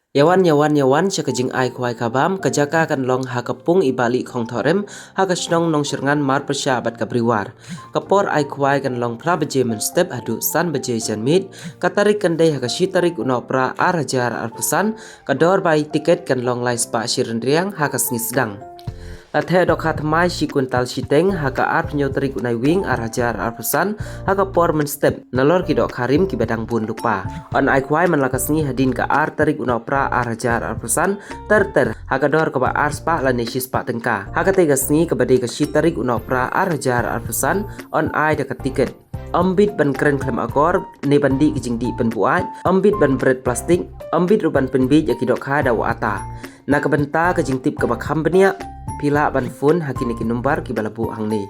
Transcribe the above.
Yawan siya ka Jingai Khwai kabam kajaka kan long hakapung ibali kong thorem haka Snong Nongshyrngan mar persya bat kabriwar. Kapor ai Khwai kan long pra beje men step adu san beje jan mit katarik kan dei haka shitarik uno pra arajar arpusan kador bai tiket kan long lai spa shirendriang haka Sngi Sdang. Lathe dok hat mai shi kuntal shiteng haka art nyotarik unai wing arajar arpusan haka por men step nalor ki dok harim ki badang bun lupa on ai Khwai man lakas ngi hadin ka art tarik unopra arajar arpusan ter haka dor ka ba art spa la neshi spa Tyngka haka te gasngi ka bade ka shi tarik unopra arajar arpusan on ai da tiket ambit ban keren klem akor ne bandi ki jingdi pen buat ambit ban bread plastik ambit ruban pen bij ki dok ha da ata na ka benta ka jingtip ka bakham benia pila ban fun hakini ki numbar ki balabu hang ni